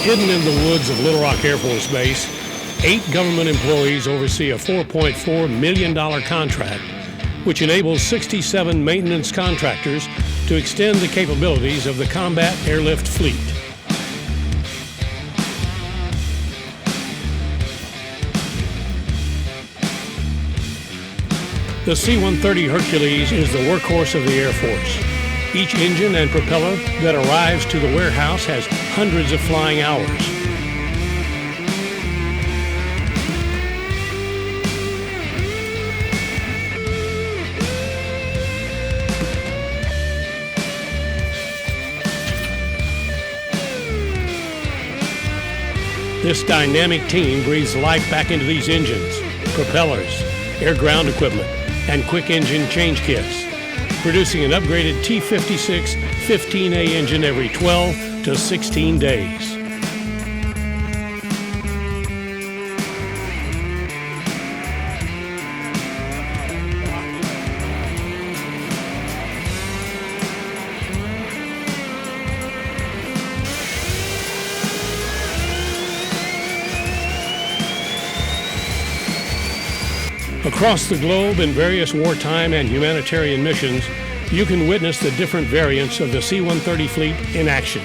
Hidden in the woods of Little Rock Air Force Base, 8 government employees oversee a $4.4 million contract, which enables 67 maintenance contractors to extend the capabilities of the combat airlift fleet. The C-130 Hercules is the workhorse of the Air Force. Each engine and propeller that arrives to the warehouse has hundreds of flying hours. This dynamic team breathes life back into these engines, propellers, air-ground equipment, and quick engine change kits, producing an upgraded T-56 15A engine every 12 to 16 days. Across the globe in various wartime and humanitarian missions, you can witness the different variants of the C-130 fleet in action.